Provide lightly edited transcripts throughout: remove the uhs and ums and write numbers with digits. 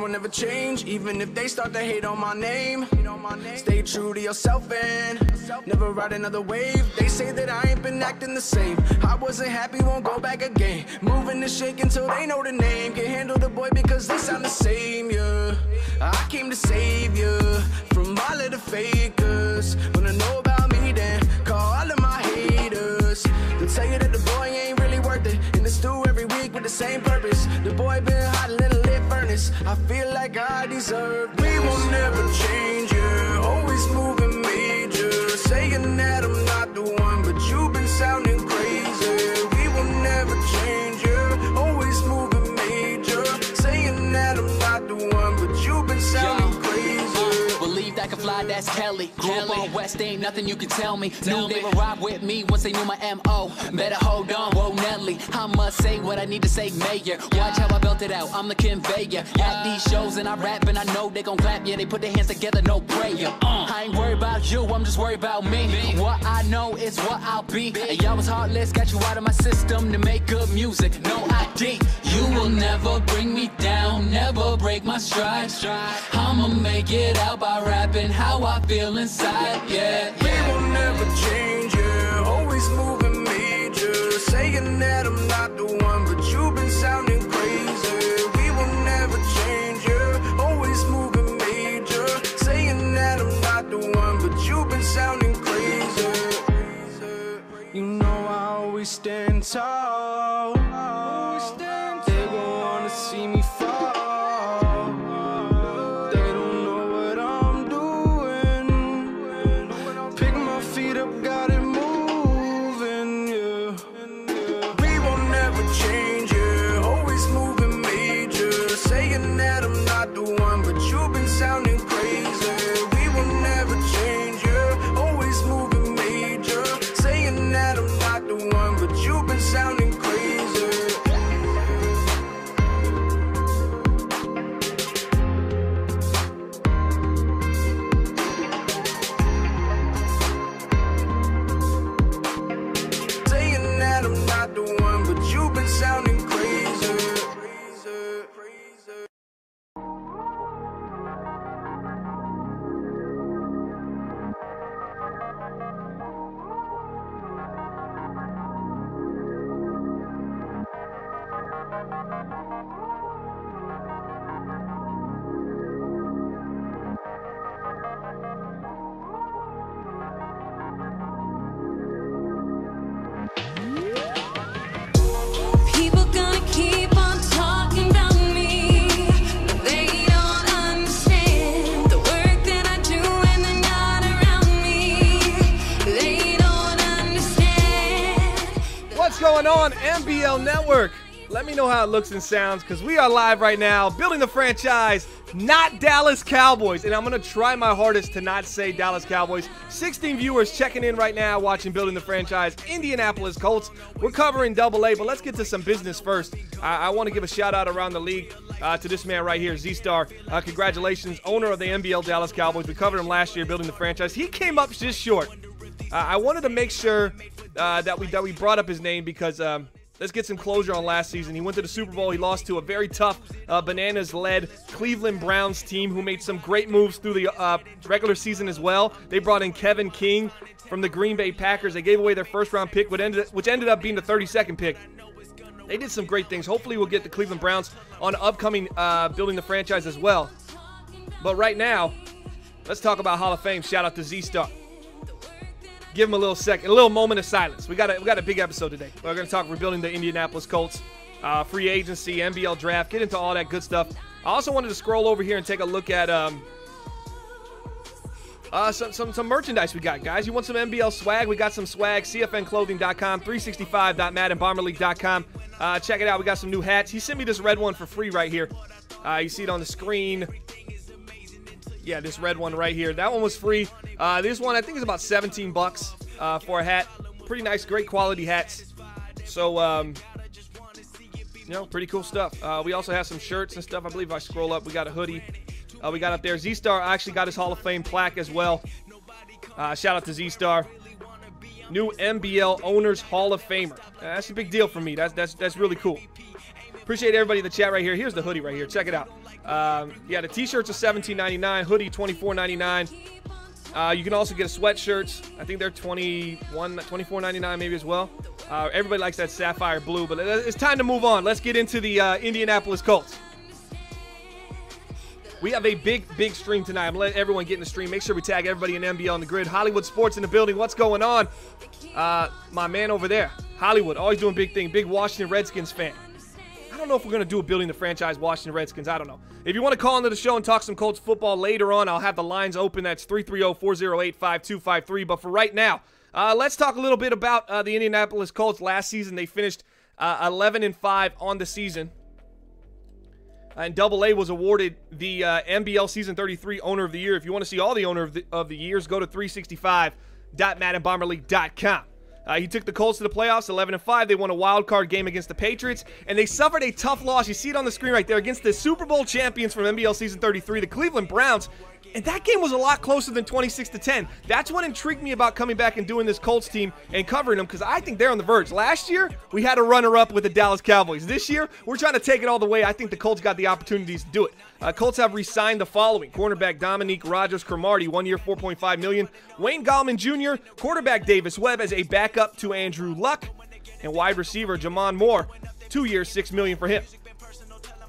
will never change, even if they start to hate on my name. Stay true to yourself and never ride another wave. They say that I ain't been acting the same. I wasn't happy, won't go back again. Moving and shaking till they know the name. Can't handle the boy because they sound the same, yeah. I came to save you from all of the fakers. Wanna know about me, then call all of my haters. They'll tell you that the boy ain't really worth it. In the stew every week with the same purpose. The boy been hot in a lit furnace. I feel like I deserve this. We will never change, yeah. Always moving major. Saying that I'm not the one, but you've been sounding crazy. We will never change, yeah. Always moving major. Saying that I'm not the one, but you've been sounding crazy. Believe that can fly, that's Kelly. Grew up on West, ain't nothing you can tell me. Knew they would ride with me once they knew my M.O. Better hold on, whoa Nelly. I must say what I need to say, Mayor. Watch how I built it out, I'm the conveyor. At these shows and I rap and I know they gon' clap. Yeah, they put their hands together, no prayer. I ain't worried about you, I'm just worried about me. What I know is what I'll be. And y'all was heartless, got you out of my system to make good music. No ID. You will never bring me down, never break my stride. I'ma make it out by rapping how I feel inside, yeah. We will never change, yeah. Always moving major. Saying that I'm not the one, but you've been sounding crazy. We will never change, yeah. Always moving major. Saying that I'm not the one, but you've been sounding crazy. You know I always stand tall. They gon' wanna see me fall. Sounding crazy. We will never change, yeah. Always moving major. Saying that I'm not the one, but you've been sounding crazy. Saying that I'm not the one, but you've been sounding crazy. Going on MBL Network. Let me know how it looks and sounds, because we are live right now building the franchise, not Dallas Cowboys, and I'm gonna try my hardest to not say Dallas Cowboys. 16 viewers checking in right now watching building the franchise, Indianapolis Colts. We're covering AA, but let's get to some business first. I want to give a shout out around the league to this man right here, Z-Star. Congratulations, owner of the MBL Dallas Cowboys. We covered him last year building the franchise. He came up just short. I wanted to make sure that we brought up his name because let's get some closure on last season. He went to the Super Bowl. He lost to a very tough Bananas-led Cleveland Browns team who made some great moves through the regular season as well. They brought in Kevin King from the Green Bay Packers. They gave away their first-round pick, which ended up being the 32nd pick. They did some great things. Hopefully we'll get the Cleveland Browns on upcoming building the franchise as well. But right now, let's talk about Hall of Fame. Shout out to Z-Star. Give him a little moment of silence. We got a big episode today. We're going to talk rebuilding the Indianapolis Colts, free agency, MBL draft, get into all that good stuff. I also wanted to scroll over here and take a look at some merchandise we got, guys. You want some MBL swag? We got some swag. CFNclothing.com, 365.madandbomberleague.com. Check it out. We got some new hats. He sent me this red one for free right here. You see it on the screen. Yeah, this red one right here. That one was free. This one, I think, is about 17 bucks for a hat. Pretty nice, great quality hats. So, you know, pretty cool stuff. We also have some shirts and stuff. I believe if I scroll up, we got a hoodie. We got up there. Z-Star actually got his Hall of Fame plaque as well. Shout out to Z-Star. New MBL Owners Hall of Famer. That's a big deal for me. That's really cool. Appreciate everybody in the chat right here. Here's the hoodie right here. Check it out. Yeah, the t-shirts are $17.99. Hoodie, $24.99. You can also get a sweatshirts. I think they're $24.99 maybe as well. Everybody likes that sapphire blue, but it's time to move on. Let's get into the Indianapolis Colts. We have a big stream tonight. I'm letting everyone get in the stream. Make sure we tag everybody in MBL on the grid. Hollywood Sports in the building. What's going on? My man over there, Hollywood, always doing big thing. Big Washington Redskins fan. I don't know if we're going to do a building the franchise Washington Redskins. I don't know. If you want to call into the show and talk some Colts football later on, I'll have the lines open. That's 330-408-5253. But for right now, let's talk a little bit about the Indianapolis Colts. Last season, they finished 11-5 on the season. And AA was awarded the MBL Season 33 Owner of the Year. If you want to see all the Owner of the Years, go to 365.maddenbomberleague.com. He took the Colts to the playoffs, 11-5. They won a wild card game against the Patriots, and they suffered a tough loss. You see it on the screen right there against the Super Bowl champions from MBL Season 33, the Cleveland Browns. And that game was a lot closer than 26-10. That's what intrigued me about coming back and doing this Colts team and covering them, because I think they're on the verge. Last year, we had a runner-up with the Dallas Cowboys. This year, we're trying to take it all the way. I think the Colts got the opportunities to do it. Colts have re-signed the following: cornerback Dominique Rodgers-Cromartie, 1 year, $4.5 million. Wayne Gallman Jr., quarterback Davis Webb as a backup to Andrew Luck, and wide receiver Jamon Moore, 2 years, $6 million for him.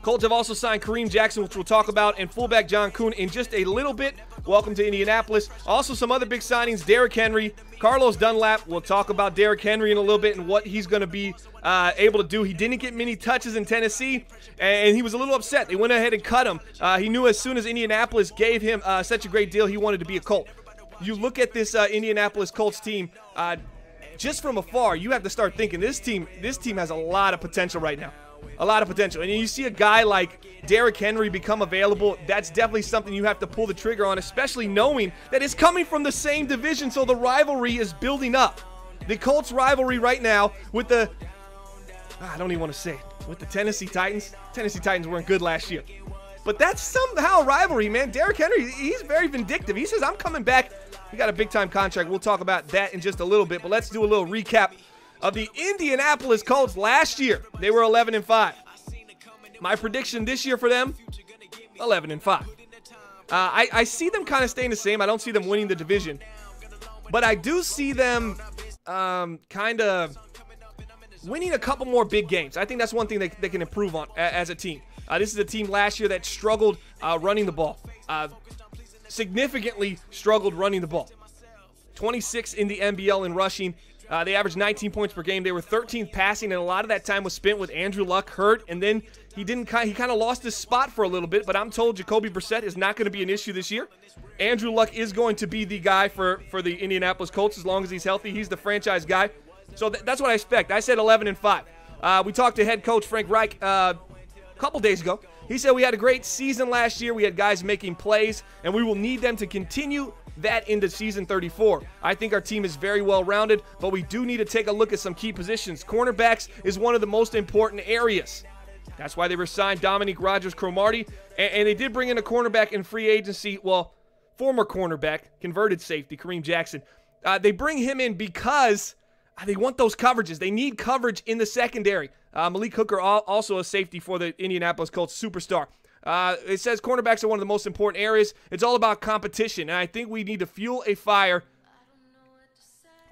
Colts have also signed Kareem Jackson, which we'll talk about, and fullback John Kuhn in just a little bit. Welcome to Indianapolis. Also, some other big signings: Derrick Henry, Carlos Dunlap. We'll talk about Derrick Henry in a little bit and what he's going to be able to do. He didn't get many touches in Tennessee, and he was a little upset. They went ahead and cut him. He knew as soon as Indianapolis gave him such a great deal, he wanted to be a Colt. You look at this Indianapolis Colts team, just from afar, you have to start thinking this team has a lot of potential right now. A lot of potential. And you see a guy like Derrick Henry become available, that's definitely something you have to pull the trigger on, especially knowing that it's coming from the same division, so the rivalry is building up. The Colts rivalry right now with the, I don't even want to say it, with the Tennessee Titans. Tennessee Titans weren't good last year. But that's somehow a rivalry, man. Derrick Henry, he's very vindictive. He says, I'm coming back. He got a big-time contract. We'll talk about that in just a little bit, but let's do a little recap of the Indianapolis Colts last year. They were 11-5. My prediction this year for them, 11-5. I see them kind of staying the same. I don't see them winning the division. But I do see them kind of winning a couple more big games. I think that's one thing they can improve on as a team. This is a team last year that struggled running the ball. Significantly struggled running the ball. 26 in the MBL in rushing. They averaged 19 points per game. They were 13th passing, and a lot of that time was spent with Andrew Luck hurt, and then he kind of lost his spot for a little bit, but I'm told Jacoby Brissett is not going to be an issue this year. Andrew Luck is going to be the guy for the Indianapolis Colts as long as he's healthy. He's the franchise guy. So that's what I expect. I said 11-5. We talked to head coach Frank Reich a couple days ago. He said we had a great season last year. We had guys making plays, and we will need them to continue that into season 34. I think our team is very well rounded, but we do need to take a look at some key positions. Cornerbacks is one of the most important areas. That's why they re-signed Dominique Rodgers-Cromartie, and they did bring in a cornerback in free agency. Well, former cornerback, converted safety, Kareem Jackson. They bring him in because they want those coverages. They need coverage in the secondary. Malik Hooker, also a safety for the Indianapolis Colts, superstar. It says cornerbacks are one of the most important areas. It's all about competition, and I think we need to fuel a fire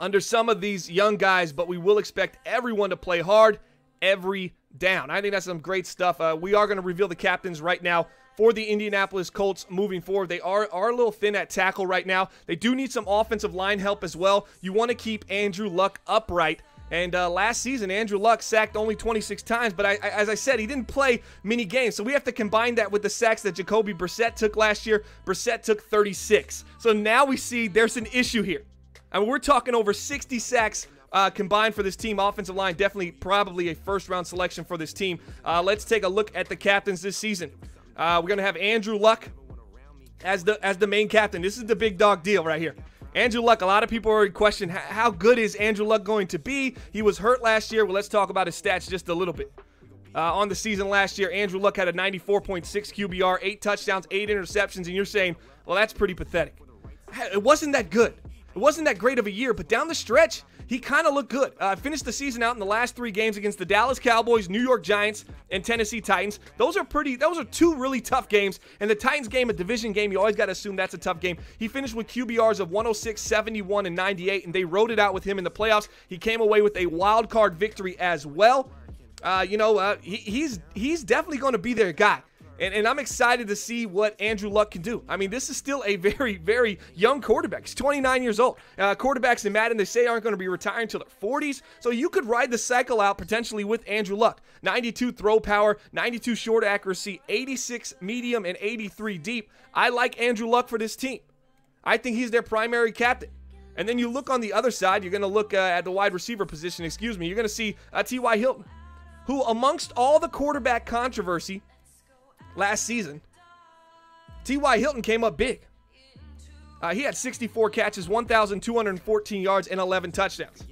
under some of these young guys, but we will expect everyone to play hard every down. I think that's some great stuff. We are going to reveal the captains right now for the Indianapolis Colts moving forward. They are a little thin at tackle right now. They do need some offensive line help as well. You want to keep Andrew Luck upright. And last season, Andrew Luck sacked only 26 times, but as I said, he didn't play many games. So we have to combine that with the sacks that Jacoby Brissett took last year. Brissett took 36. So now we see there's an issue here. I mean, we're talking over 60 sacks combined for this team. Offensive line, definitely probably a first-round selection for this team. Let's take a look at the captains this season. We're going to have Andrew Luck as the main captain. This is the big dog deal right here. Andrew Luck, a lot of people are questioning how good is Andrew Luck going to be. He was hurt last year. Well, let's talk about his stats just a little bit. On the season last year, Andrew Luck had a 94.6 QBR, 8 touchdowns, 8 interceptions, and you're saying, well, that's pretty pathetic. It wasn't that good. It wasn't that great of a year, but down the stretch, he kind of looked good. Finished the season out in the last 3 games against the Dallas Cowboys, New York Giants, and Tennessee Titans. Those are 2 really tough games. And the Titans game, a division game, you always got to assume that's a tough game. He finished with QBRs of 106, 71, and 98, and they rode it out with him in the playoffs. He came away with a wild card victory as well. He's definitely going to be their guy. And I'm excited to see what Andrew Luck can do. I mean, this is still a very, very young quarterback. He's 29 years old. Quarterbacks in Madden, they say, aren't going to be retiring until their 40s. So you could ride the cycle out potentially with Andrew Luck. 92 throw power, 92 short accuracy, 86 medium, and 83 deep. I like Andrew Luck for this team. I think he's their primary captain. And then you look on the other side, you're going to look at the wide receiver position, you're going to see T.Y. Hilton, who amongst all the quarterback controversy last season, T.Y. Hilton came up big. He had 64 catches, 1,214 yards, and 11 touchdowns.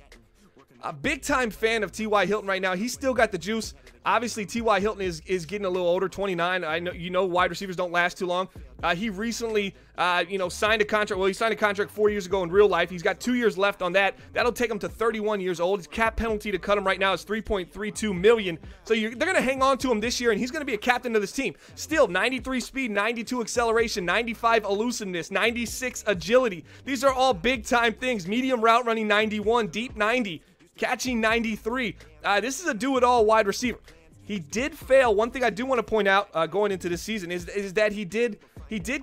A big-time fan of T.Y. Hilton right now. He's still got the juice. Obviously, T.Y. Hilton is getting a little older, 29. I know wide receivers don't last too long. He recently, signed a contract. Well, he signed a contract 4 years ago in real life. He's got 2 years left on that. That'll take him to 31 years old. His cap penalty to cut him right now is $3.32 million. So they're going to hang on to him this year, and he's going to be a captain of this team. Still, 93 speed, 92 acceleration, 95 elusiveness, 96 agility. These are all big-time things. Medium route running, 91. Deep, 90. Catching, 93. This is a do-it-all wide receiver. He did fail. One thing I do want to point out going into this season is that he did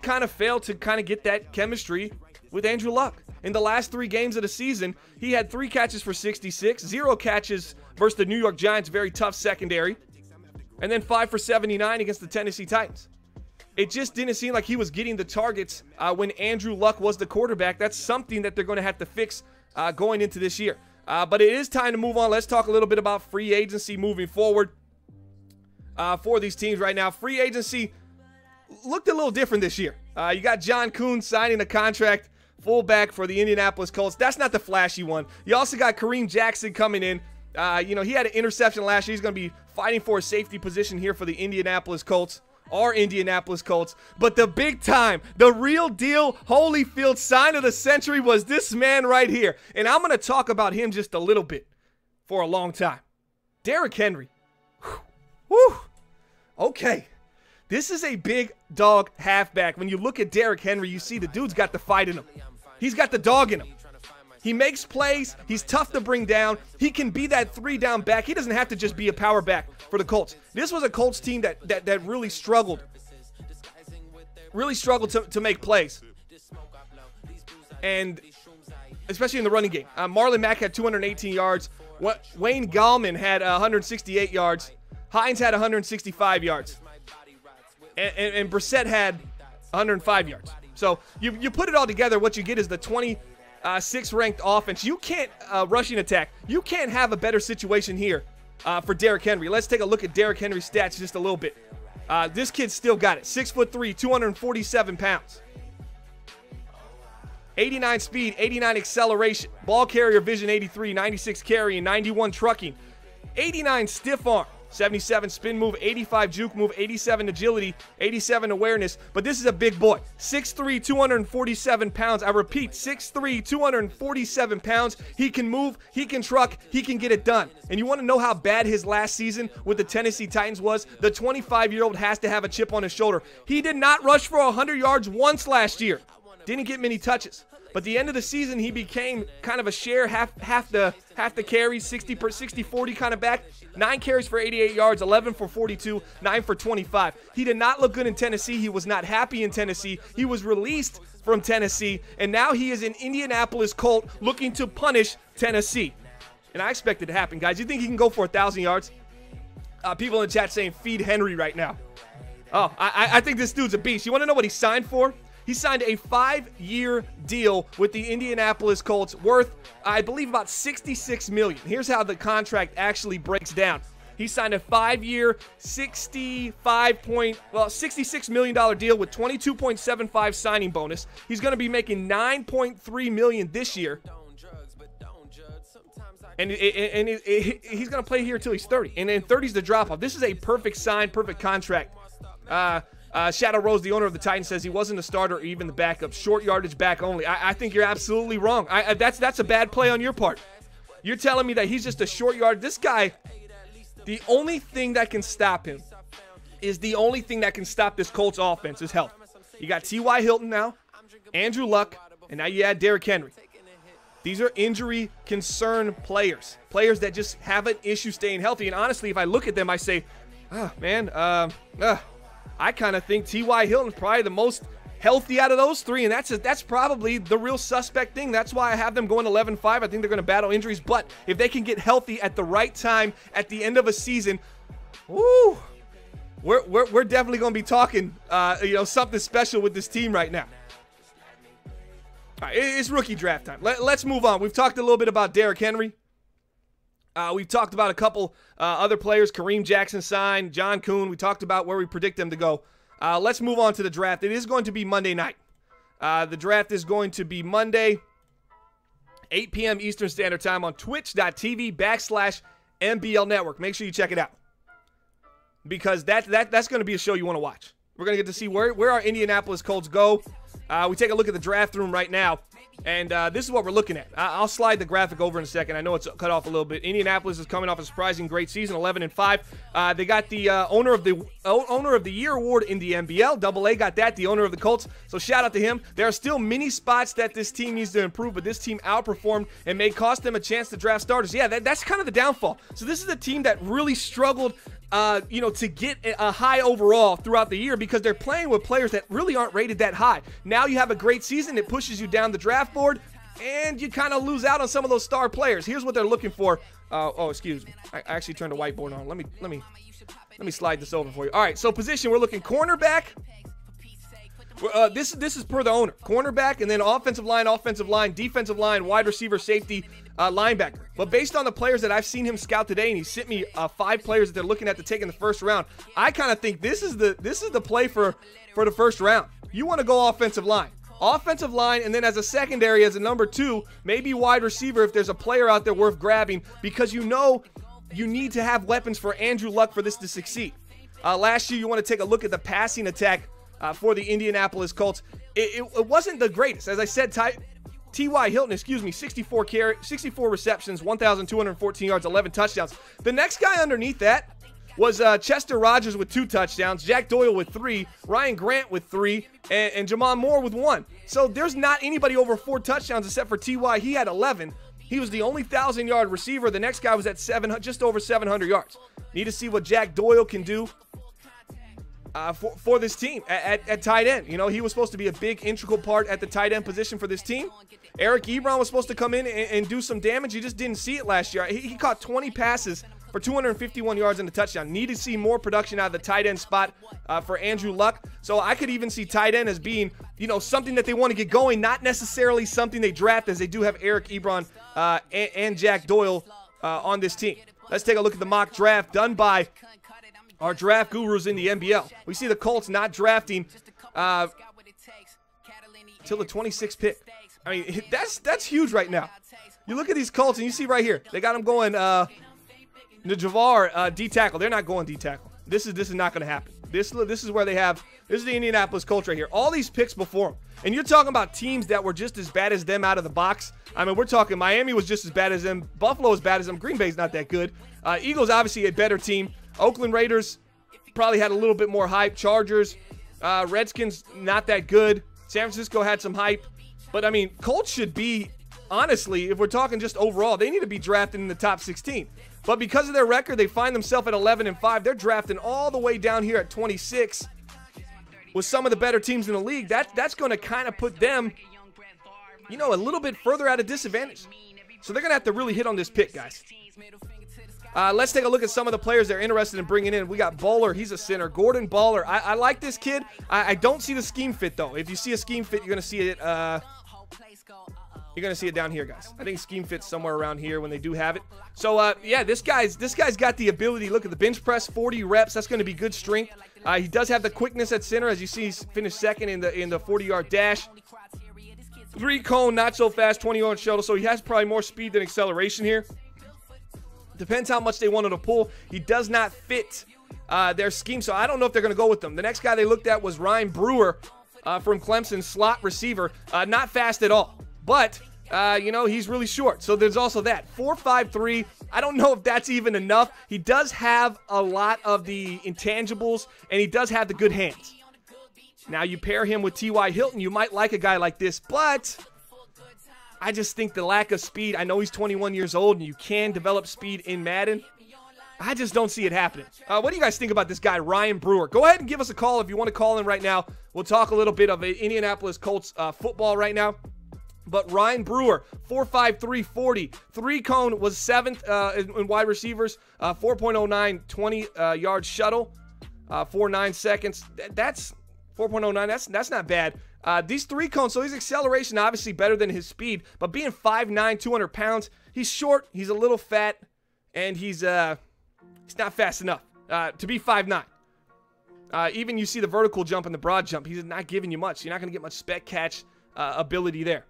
kind of fail to kind of get that chemistry with Andrew Luck. In the last 3 games of the season, he had 3 catches for 66, 0 catches versus the New York Giants, very tough secondary, and then 5 for 79 against the Tennessee Titans. It just didn't seem like he was getting the targets when Andrew Luck was the quarterback. That's something that they're going to have to fix going into this year. But it is time to move on. Let's talk a little bit about free agency moving forward for these teams right now. Free agency looked a little different this year. You got John Kuhn signing a contract, fullback for the Indianapolis Colts. That's not the flashy one. You also got Kareem Jackson coming in. He had an interception last year. He's going to be fighting for a safety position here for the Indianapolis Colts. Our Indianapolis Colts. But the big time, the real deal Holyfield sign of the century was this man right here. And I'm going to talk about him just a little bit for a long time. Derrick Henry. Whew. Okay. This is a big dog halfback. When you look at Derrick Henry, you see the dude's got the fight in him. He's got the dog in him. He makes plays. He's tough to bring down. He can be that 3-down back. He doesn't have to just be a power back for the Colts. This was a Colts team that really struggled. Really struggled to make plays. And especially in the running game. Marlon Mack had 218 yards. Wayne Gallman had 168 yards. Hines had 165 yards. And Brissett had 105 yards. So you put it all together, what you get is the 26th ranked offense. You can't rushing attack. You can't have a better situation here for Derrick Henry. Let's take a look at Derrick Henry's stats just a little bit. This kid's still got it. 6'3", 247 pounds. 89 speed, 89 acceleration, ball carrier vision 83, 96 carrying, 91 trucking, 89 stiff arm, 77 spin move, 85 juke move, 87 agility, 87 awareness. But this is a big boy. 6'3", 247 pounds. I repeat, 6'3", 247 pounds. He can move, he can truck, he can get it done. And you want to know how bad his last season with the Tennessee Titans was? The 25-year-old has to have a chip on his shoulder. He did not rush for 100 yards once last year. Didn't get many touches. But the end of the season, he became kind of a share, half the carries, 60-40 kind of back. 9 carries for 88 yards, 11 for 42, 9 for 25. He did not look good in Tennessee. He was not happy in Tennessee. He was released from Tennessee, and now he is an Indianapolis Colt looking to punish Tennessee. And I expect it to happen, guys. You think he can go for 1,000 yards? People in the chat saying, feed Henry right now. Oh, I think this dude's a beast. You want to know what he signed for? He signed a 5-year deal with the Indianapolis Colts worth, I believe, about $66 million. Here's how the contract actually breaks down. He signed a 5-year, $66 million deal with $22.75 signing bonus. He's going to be making $9.3 million this year. And he's going to play here until he's 30. And then 30's the drop-off. This is a perfect sign, perfect contract. Shadow Rose, the owner of the Titans, says he wasn't a starter or even the backup. Short yardage back only. I think you're absolutely wrong. That's a bad play on your part. You're telling me that he's just a short yard. This guy, the only thing that can stop him is the only thing that can stop this Colts offense is health. You got T.Y. Hilton now, Andrew Luck, and now you add Derrick Henry. These are injury concern players that just have an issue staying healthy. And honestly, if I look at them, I say, I kind of think T.Y. Hilton is probably the most healthy out of those three, and that's probably the real suspect thing. That's why I have them going 11-5. I think they're going to battle injuries, but if they can get healthy at the right time at the end of a season, woo, we're definitely going to be talking, something special with this team right now. All right, it's rookie draft time. Let's move on. We've talked a little bit about Derrick Henry. We've talked about a couple other players. Kareem Jackson signed, John Kuhn. We talked about where we predict them to go. Let's move on to the draft. It is going to be Monday night. The draft is going to be Monday, 8 p.m. Eastern Standard Time on twitch.tv/MBL Network. Make sure you check it out, because that's going to be a show you want to watch. We're going to get to see where our Indianapolis Colts go. We take a look at the draft room right now, and this is what we're looking at. I'll slide the graphic over in a second. I know it's cut off a little bit. Indianapolis is coming off a surprising great season, 11-5. They got the owner of the year award in the MBL. Double A got that, the owner of the Colts. So shout out to him. There are still many spots that this team needs to improve, but this team outperformed and may cost them a chance to draft starters. Yeah, that's kind of the downfall. So this is a team that really struggled to get a high overall throughout the year, because they're playing with players that really aren't rated that high. Now you have a great season, it pushes you down the draft board, and you kind of lose out on some of those star players. Here's what they're looking for. Excuse me. I actually turned the whiteboard on. Let me slide this over for you. All right, so position, we're looking cornerback. This is per the owner. Cornerback, and then offensive line, defensive line, wide receiver, safety, linebacker. But based on the players that I've seen him scout today, and he sent me 5 players that they're looking at to take in the first round, I kind of think this is the play for the first round. You want to go offensive line, and then as a secondary, as a number 2, maybe wide receiver if there's a player out there worth grabbing, because you need to have weapons for Andrew Luck for this to succeed. Last year, you want to take a look at the passing attack for the Indianapolis Colts. It wasn't the greatest. As I said, T.Y. Hilton, 64 receptions, 1,214 yards, 11 touchdowns. The next guy underneath that was Chester Rogers with 2 touchdowns, Jack Doyle with 3, Ryan Grant with 3, and Jamon Moore with 1. So there's not anybody over 4 touchdowns except for T.Y. He had 11. He was the only 1,000-yard receiver. The next guy was at just over 700 yards. Need to see what Jack Doyle can do for this team at tight end. He was supposed to be a big integral part at the tight end position for this team. Eric Ebron was supposed to come in and do some damage. You just didn't see it last year. He caught 20 passes for 251 yards and a touchdown. Need to see more production out of the tight end spot for Andrew Luck. So I could even see tight end as being, something that they want to get going, not necessarily something they draft, as they do have Eric Ebron and Jack Doyle on this team. Let's take a look at the mock draft done by our draft gurus in the MBL. We see the Colts not drafting till the 26th pick. I mean, that's huge right now. You look at these Colts, and you see right here, they got them going Najavar D tackle. They're not going D tackle. This is not going to happen. This is where they have. This is the Indianapolis Colts right here. All these picks before them, and you're talking about teams that were just as bad as them out of the box. I mean, we're talking Miami was just as bad as them. Buffalo as bad as them. Green Bay's not that good. Eagles obviously a better team. Oakland Raiders probably had a little bit more hype. Chargers, Redskins not that good. San Francisco had some hype. But, I mean, Colts should be, honestly, if we're talking just overall, they need to be drafted in the top 16. But because of their record, they find themselves at 11-5. They're drafting all the way down here at 26 with some of the better teams in the league. That's going to kind of put them, a little bit further at a disadvantage. So they're going to have to really hit on this pick, guys. Let's take a look at some of the players they're interested in bringing in. We got Bowler. He's a center. Gordon Bowler. I like this kid. I don't see the scheme fit, though. If you see a scheme fit, you're going to see it. You're going to see it down here, guys. I think scheme fits somewhere around here when they do have it. So, yeah, this guy's got the ability. Look at the bench press, 40 reps. That's going to be good strength. He does have the quickness at center. As you see, he's finished second in the 40-yard dash. 3-cone, not so fast, 20-yard shuttle. So he has probably more speed than acceleration here. Depends how much they wanted to pull. He does not fit their scheme, so I don't know if they're going to go with them. The next guy they looked at was Ryan Brewer from Clemson, slot receiver. Not fast at all. But you know, he's really short. So there's also that. 4'5'3". I don't know if that's even enough. He does have a lot of the intangibles, and he does have the good hands. Now, you pair him with T.Y. Hilton, you might like a guy like this, but I just think the lack of speed, I know he's 21 years old, and you can develop speed in Madden. I just don't see it happening. What do you guys think about this guy, Ryan Brewer? Go ahead and give us a call if you want to call in right now. We'll talk a little bit of Indianapolis Colts football right now. But Ryan Brewer, 4'5", 40. 3-cone was 7th in wide receivers. 4.09, 20-yard shuttle. 4.9 seconds. That's 4.09. That's not bad. These 3-cones, so his acceleration obviously better than his speed. But being 5'9", 200 pounds, he's short, he's a little fat, and he's not fast enough to be 5'9". Even you see the vertical jump and the broad jump, he's not giving you much. You're not going to get much spec catch ability there.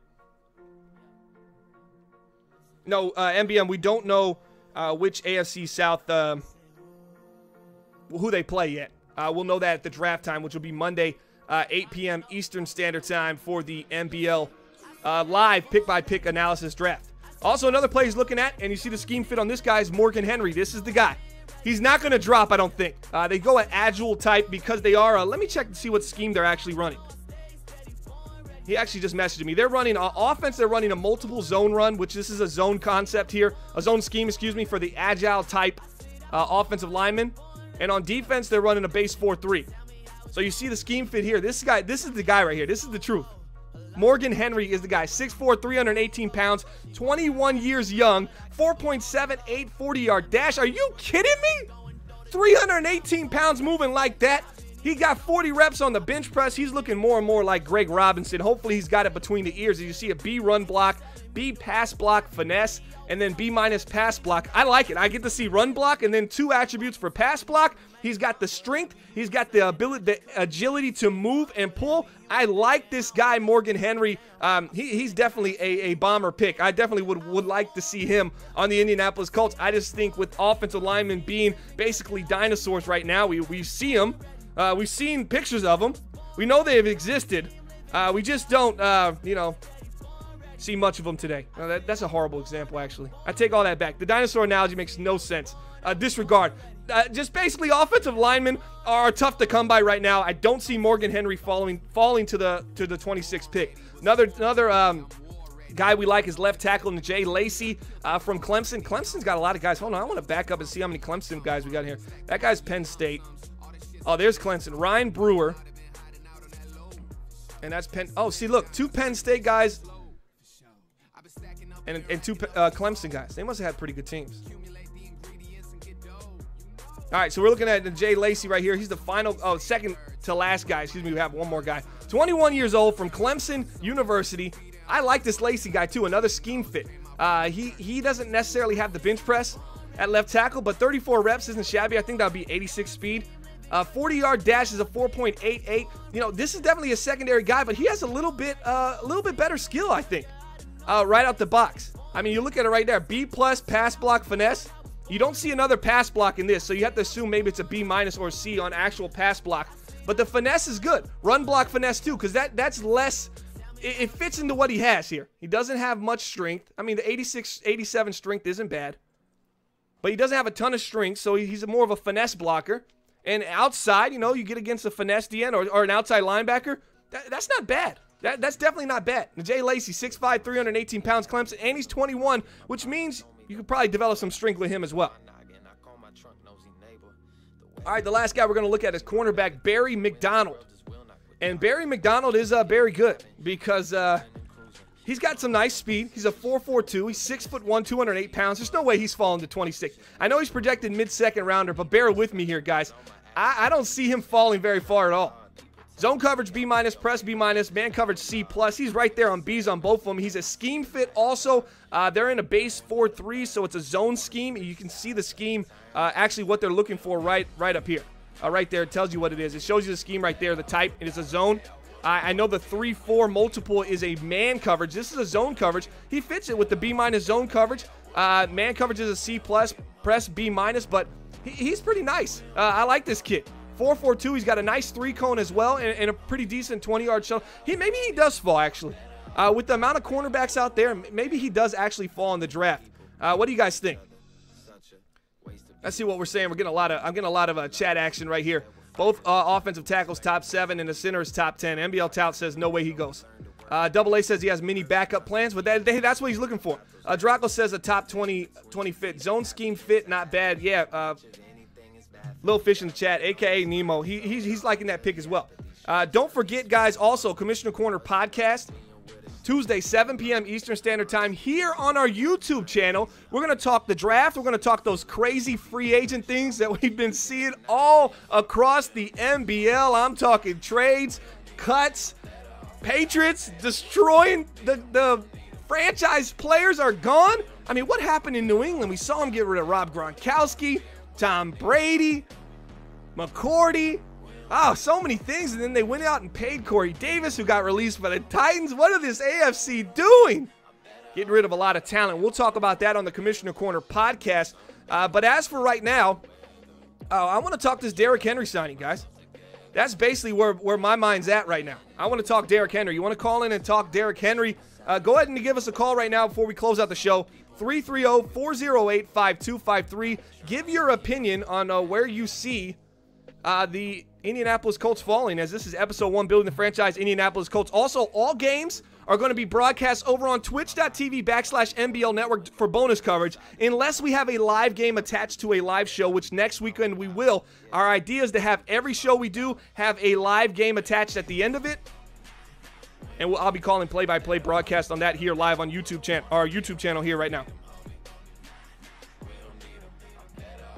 No, MBM, we don't know which AFC South, who they play yet. We'll know that at the draft time, which will be Monday, 8 p.m. Eastern Standard Time for the MBL live pick-by-pick analysis draft. Also, another play he's looking at, and you see the scheme fit on this guy, is Morgan Henry. This is the guy. He's not going to drop, I don't think. They go at agile type because they are. Let me check to see what scheme they're actually running. He actually just messaged me. They're running offense. They're running a multiple zone run, which this is a zone concept here. A zone scheme, excuse me, for the agile type offensive lineman. And on defense, they're running a base 4-3. So you see the scheme fit here. This is the guy right here. This is the truth. Morgan Henry is the guy. 6'4", 318 pounds, 21 years young, 4.78 40-yard dash. Are you kidding me? 318 pounds moving like that. He got 40 reps on the bench press. He's looking more and more like Greg Robinson. Hopefully he's got it between the ears. You see a B run block, B pass block finesse, and then B minus pass block. I like it. I get to see run block and then 2 attributes for pass block. He's got the strength. He's got the ability, the agility to move and pull. I like this guy, Morgan Henry. He's definitely a bomber pick. I definitely would like to see him on the Indianapolis Colts. I just think with offensive linemen being basically dinosaurs right now, we see them. We've seen pictures of them. We know they've existed. We just don't, see much of them today. That's a horrible example, actually. I take all that back. The dinosaur analogy makes no sense. Disregard. Just basically, offensive linemen are tough to come by right now. I don't see Morgan Henry falling to the 26th pick. Another guy we like is left tackle Jay Lacey from Clemson. Clemson's got a lot of guys. Hold on, I want to back up and see how many Clemson guys we got here. That guy's Penn State. Oh, there's Clemson. Ryan Brewer. And that's Penn. Oh, see, look. 2 Penn State guys and 2 Clemson guys. They must have had pretty good teams. All right, so we're looking at Jay Lacey right here. He's the final, second to last guy. Excuse me, we have one more guy. 21 years old from Clemson University. I like this Lacey guy, too. Another scheme fit. He doesn't necessarily have the bench press at left tackle, but 34 reps isn't shabby. I think that would be 86 speed. 40-yard dash is a 4.88. You know, this is definitely a secondary guy, but he has a little bit better skill, I think, right out the box. I mean, you look at it right there. B+ pass block finesse. You don't see another pass block in this, so you have to assume maybe it's a B- or C on actual pass block. But the finesse is good. Run block finesse too, because that's less. It fits into what he has here. He doesn't have much strength. I mean, the 86, 87 strength isn't bad, but he doesn't have a ton of strength, so he's more of a finesse blocker. And outside, you know, you get against a finesse DN or an outside linebacker, that's not bad. That's definitely not bad. Jay Lacey, 6'5", 318 pounds, Clemson, and he's 21, which means you could probably develop some strength with him as well. All right, the last guy we're going to look at is cornerback Barry McDonald. And Barry McDonald is very good because he's got some nice speed. He's a 4.42. He's 6'1", 208 pounds. There's no way he's falling to 26. I know he's projected mid-second rounder, but bear with me here, guys. I don't see him falling very far at all. Zone coverage B-, press B-, man coverage C+. He's right there on B's on both of them. He's a scheme fit also. They're in a base 4-3, so it's a zone scheme. You can see the scheme, actually what they're looking for right up here. Right there, it tells you what it is. It shows you the scheme right there, the type. It is a zone. I know the 3-4 multiple is a man coverage. This is a zone coverage. He fits it with the B- zone coverage. Man coverage is a C+, press B-, but he's pretty nice. I like this kid. 4.42. He's got a nice 3-cone as well and a pretty decent 20-yard shuttle. Maybe he does fall, actually. With the amount of cornerbacks out there, maybe he does actually fall in the draft. What do you guys think? Let's see what we're saying. I'm getting a lot of chat action right here. Both offensive tackles top 7 and the center is top 10. MBL Tout says no way he goes. Double A says he has many backup plans, but that's what he's looking for. Draco says a top 20 fit. Zone scheme fit, not bad. Yeah, Little Fish in the chat, a.k.a. Nemo. He's liking that pick as well. Don't forget, guys, also Commissioner Corner podcast, Tuesday, 7 p.m. Eastern Standard Time here on our YouTube channel. We're going to talk the draft. We're going to talk those crazy free agent things that we've been seeing all across the MBL. I'm talking trades, cuts, Patriots destroying the franchise players are gone. I mean, what happened in New England? We saw him get rid of Rob Gronkowski, Tom Brady, McCourty. Oh, so many things, and then they went out and paid Corey Davis, who got released by the Titans. What are this AFC doing? Getting rid of a lot of talent. We'll talk about that on the Commissioner Corner podcast. But as for right now, I want to talk this Derrick Henry signing, guys. That's basically where my mind's at right now. I want to talk Derrick Henry. You want to call in and talk Derrick Henry? Go ahead and give us a call right now before we close out the show. 330-408-5253. Give your opinion on where you see the Indianapolis Colts falling, as this is episode 1, Building the Franchise, Indianapolis Colts. Also, all games are going to be broadcast over on twitch.tv/MBL Network for bonus coverage, unless we have a live game attached to a live show, which next weekend we will. Our idea is to have every show we do have a live game attached at the end of it, and I'll be calling play-by-play broadcast on that here live on our YouTube channel here right now.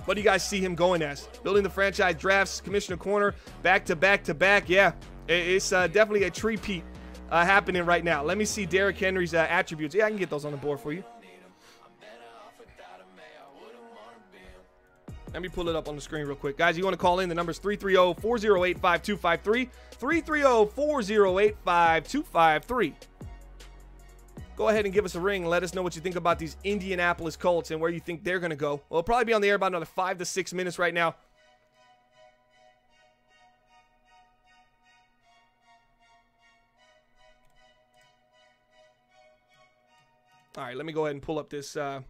What do you guys see him going as? Building the Franchise, drafts, Commissioner Corner, back-to-back-to-back. Yeah, it's definitely a three-peat happening right now. Let me see Derrick Henry's attributes. Yeah, I can get those on the board for you. Let me pull it up on the screen real quick. Guys, you want to call in? The number is 330-408-5253. 330-408-5253. Go ahead and give us a ring and let us know what you think about these Indianapolis Colts and where you think they're going to go. We'll probably be on the air about another 5 to 6 minutes right now. All right, let me go ahead and pull up this. As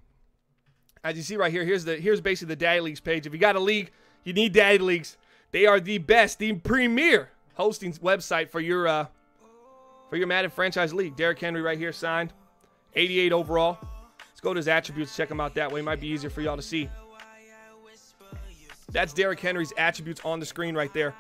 you see right here, here's basically the Daddy Leagues page. If you got a league, you need Daddy Leagues. They are the best, the premier hosting website for your Madden franchise league. Derrick Henry right here signed, 88 overall. Let's go to his attributes, check them out that way. It might be easier for y'all to see. That's Derrick Henry's attributes on the screen right there.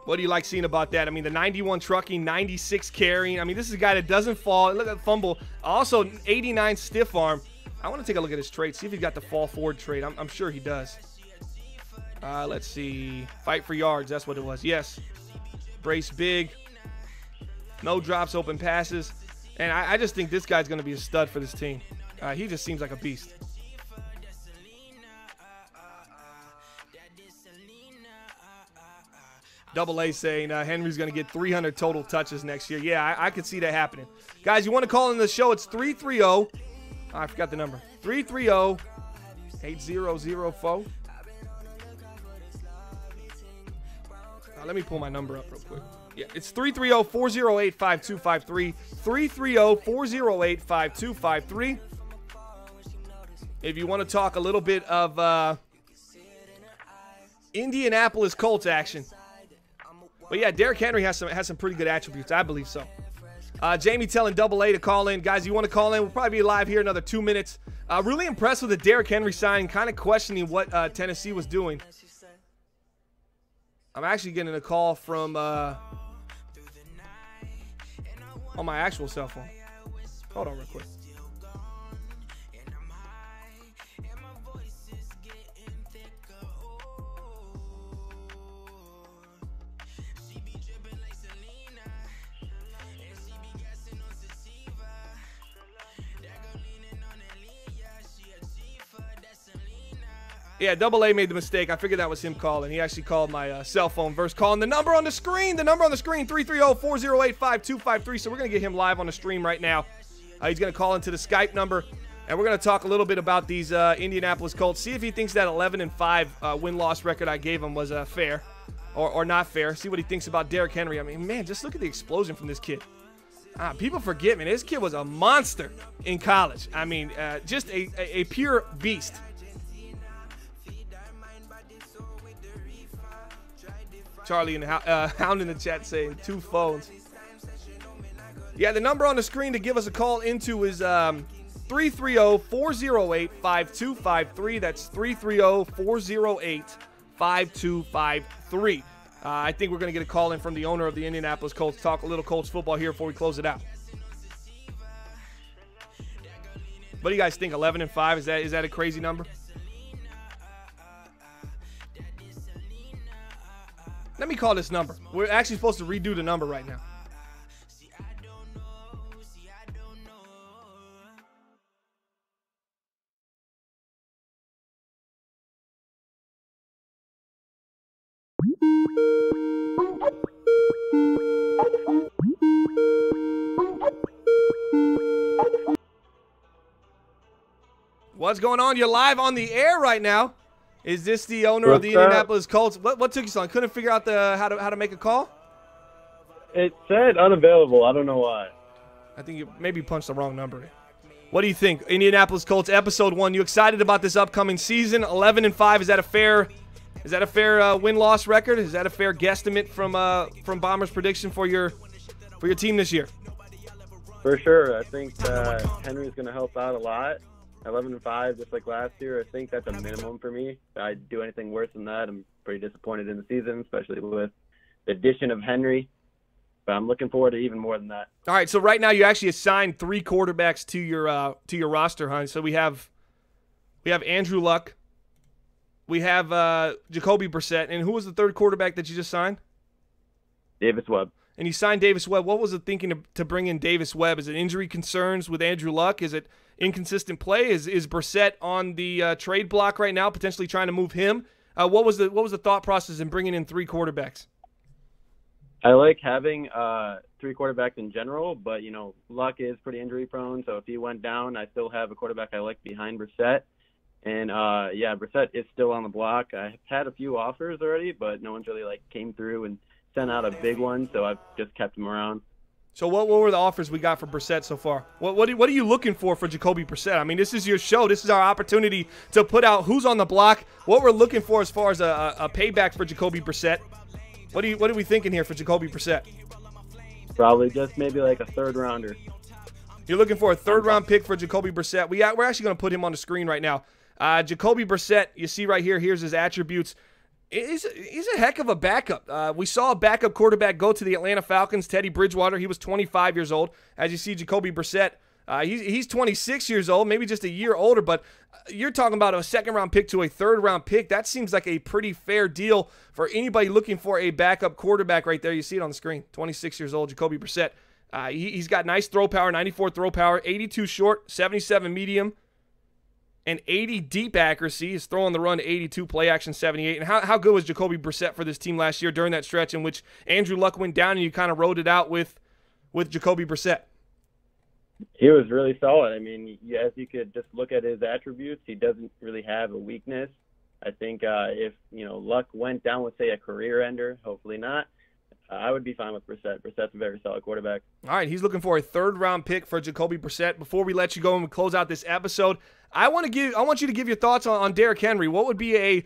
What do you like seeing about that? I mean, the 91 trucking, 96 carrying. I mean, this is a guy that doesn't fall. Look at the fumble. Also, 89 stiff arm. I want to take a look at his trait, see if he's got the fall forward trait. I'm sure he does. Let's see. Fight for yards. That's what it was. Yes. Brace big. No drops, open passes. And I just think this guy's going to be a stud for this team. He just seems like a beast. Double A saying Henry's going to get 300 total touches next year. Yeah, I could see that happening. Guys, you want to call in the show? It's 330. I forgot the number. 330-8004. Let me pull my number up real quick. Yeah, it's 330-408-5253. 330-408-5253. If you want to talk a little bit of Indianapolis Colts action. But yeah, Derrick Henry has some pretty good attributes. I believe so. Jamie telling Double A to call in. Guys, you want to call in? We'll probably be live here in another 2 minutes. Really impressed with the Derrick Henry signing. Kind of questioning what Tennessee was doing. I'm actually getting a call from on my actual cell phone. Hold on real quick. Yeah, Double A made the mistake. I figured that was him calling. He actually called my cell phone versus calling the number on the screen. The number on the screen, 330-408-5253. So we're going to get him live on the stream right now. He's going to call into the Skype number, and we're going to talk a little bit about these Indianapolis Colts. See if he thinks that 11-5 win-loss record I gave him was fair. or not fair. See what he thinks about Derrick Henry. I mean, man, just look at the explosion from this kid. People forget, man, this kid was a monster in college. I mean, just a pure beast. Charlie and Hound in the chat saying 2 phones. Yeah, the number on the screen to give us a call into is 330-408-5253. That's 330-408-5253. I think we're going to get a call in from the owner of the Indianapolis Colts. Talk a little Colts football here before we close it out. What do you guys think? 11-5? Is that a crazy number? Let me call this number. We're actually supposed to redo the number right now. What's going on? You're live on the air right now. Is this the owner of the Indianapolis Colts? What took you so long? Couldn't figure out how to make a call? It said unavailable. I don't know why. I think you maybe punched the wrong number. What do you think? Indianapolis Colts episode 1. You excited about this upcoming season? 11-5. Is that a fair win-loss record? Is that a fair guesstimate from Bomber's prediction for your team this year? For sure. I think Henry's going to help out a lot. 11-5, just like last year. I think that's a minimum for me. If I do anything worse than that, I'm pretty disappointed in the season, especially with the addition of Henry. But I'm looking forward to even more than that. All right, so right now you actually assigned 3 quarterbacks to your roster, huh? So we have Andrew Luck, we have Jacoby Brissett, and who was the third quarterback that you just signed? Davis Webb. And you signed Davis Webb. What was the thinking to bring in Davis Webb? Is it injury concerns with Andrew Luck? Is it inconsistent play? Is Brissett on the trade block right now, potentially trying to move him? What was the thought process in bringing in 3 quarterbacks? I like having 3 quarterbacks in general, but Luck is pretty injury prone. So if he went down, I still have a quarterback I like behind Brissett. And Brissett is still on the block. I've had a few offers already, but no one's really came through and sent out a big one. So I've just kept him around. So what were the offers we got for Brissett so far? What are you looking for Jacoby Brissett? I mean, this is your show. This is our opportunity to put out who's on the block, what we're looking for as far as a payback for Jacoby Brissett. What are we thinking here for Jacoby Brissett? Probably just maybe a 3rd rounder. You're looking for a 3rd round pick for Jacoby Brissett. We're actually going to put him on the screen right now. Jacoby Brissett, you see right here, here's his attributes. He's a heck of a backup. We saw a backup quarterback go to the Atlanta Falcons, Teddy Bridgewater. He was 25 years old. As you see, Jacoby Brissett, he's 26 years old, maybe just a year older, but you're talking about a 2nd-round pick to a 3rd-round pick. That seems like a pretty fair deal for anybody looking for a backup quarterback right there. You see it on the screen, 26 years old, Jacoby Brissett. He's got nice throw power, 94 throw power, 82 short, 77 medium, and 80 deep accuracy. He's throwing the run to 82, play action 78. And how good was Jacoby Brissett for this team last year during that stretch in which Andrew Luck went down and you kind of rode it out with Jacoby Brissett? He was really solid. I mean, as you could just look at his attributes, he doesn't really have a weakness. I think if Luck went down with, say, a career ender, hopefully not, I would be fine with Brissett. Brissett's a very solid quarterback. All right, he's looking for a 3rd-round pick for Jacoby Brissett. Before we let you go and we close out this episode, I want you to give your thoughts on Derrick Henry. What would be a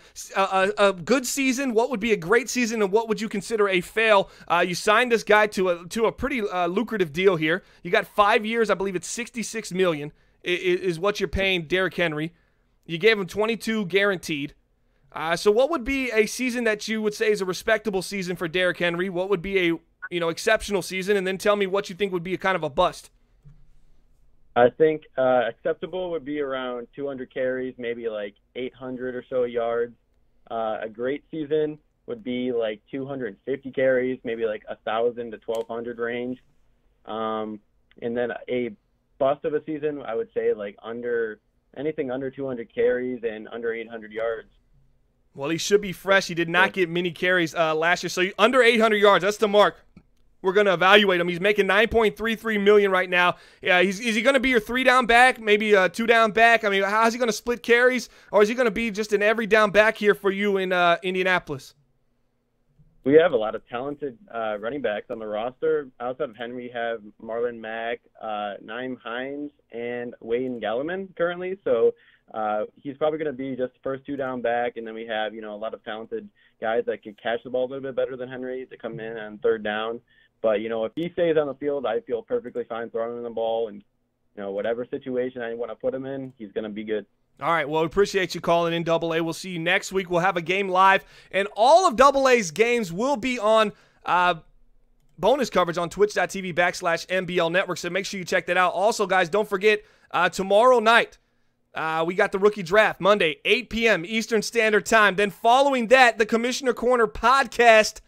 good season? What would be a great season? And what would you consider a fail? You signed this guy to a pretty lucrative deal here. You got 5 years. I believe it's $66 million is what you're paying Derrick Henry. You gave him 22 guaranteed. So what would be a season that you would say is a respectable season for Derrick Henry? What would be a exceptional season? And then tell me what you think would be a kind of a bust. I think acceptable would be around 200 carries, maybe 800 or so yards. A great season would be 250 carries, maybe 1,000 to 1,200 range. And then a bust of a season, I would say anything under 200 carries and under 800 yards. Well, he should be fresh. He did not get many carries last year. So under 800 yards, that's the mark. We're going to evaluate him. He's making $9.33 million right now. Yeah, is he going to be your 3-down back, maybe a 2-down back? I mean, how's he going to split carries, or is he going to be just an every down back here for you in Indianapolis? We have a lot of talented running backs on the roster. Outside of Henry, we have Marlon Mack, Naeem Hines, and Wayne Galliman currently. So he's probably going to be just first 2-down back, and then we have, a lot of talented guys that can catch the ball a little bit better than Henry to come in on 3rd down. But, if he stays on the field, I feel perfectly fine throwing him the ball, and, whatever situation I want to put him in, he's going to be good. All right, well, we appreciate you calling in, AA. We'll see you next week. We'll have a game live, and all of AA's games will be on bonus coverage on twitch.tv/MBL Network, so make sure you check that out. Also, guys, don't forget, tomorrow night, we got the rookie draft, Monday, 8 p.m. Eastern Standard Time. Then following that, the Commissioner Corner podcast,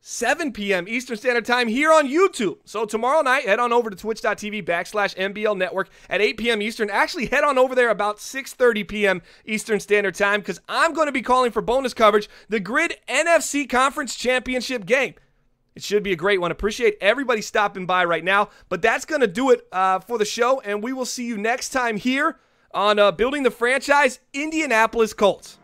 7 p.m. Eastern Standard Time here on YouTube. So tomorrow night, head on over to twitch.tv/MBL Network at 8 p.m. Eastern. Actually, head on over there about 6:30 p.m. Eastern Standard Time because I'm going to be calling for bonus coverage, the Grid NFC Conference Championship game. It should be a great one. Appreciate everybody stopping by right now. But that's going to do it for the show, and we will see you next time here on Building the Franchise, Indianapolis Colts.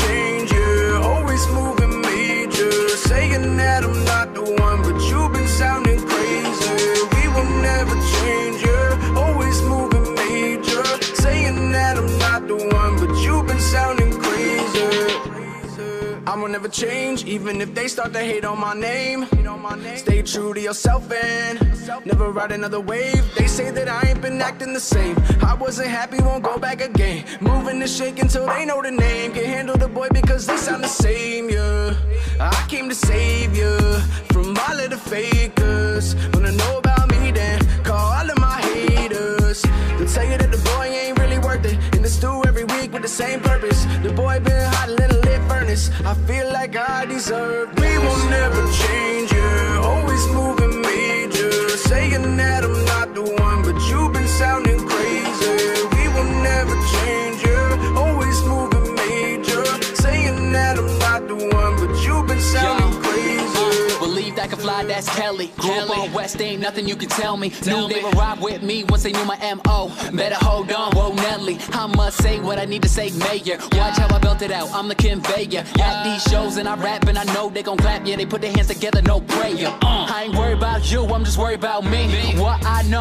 Change, yeah, always moving major, saying that I'm not the one, but you've been sounding crazy. We will never change, yeah, always moving major, saying that I'm not the one, but you've been sounding crazy. I will never change, even if they start to hate on my name. Stay true to yourself and never ride another wave. They say that I ain't been acting the same. I wasn't happy, won't go back again. Moving and shaking till they know the name. Can't handle the boy because they sound the same, yeah. I came to save you from all of the fakers. Wanna know about me then, call all of my haters. They'll tell you that the boy ain't really worth it. In the stew every week with the same purpose. The boy been hot in a lit furnace. I feel like I deserve this. We will never change, yeah. Always moving major, saying that I'm not the one, but you've been sounding crazy. We will never change, yeah. Always moving major, saying that I'm not the one, but you've been sounding crazy. Believe that can fly, that's Kelly. Grew up on West, ain't nothing you can tell me. Knew they would ride with me once they knew my M.O. Better hold on, whoa Nelly. I must say what I need to say, Mayor. Watch how I built it out, I'm the conveyor. At these shows and I rap and I know they gon' clap. Yeah, they put their hands together, no prayer. I ain't worried about you, I'm just worried about me. What I know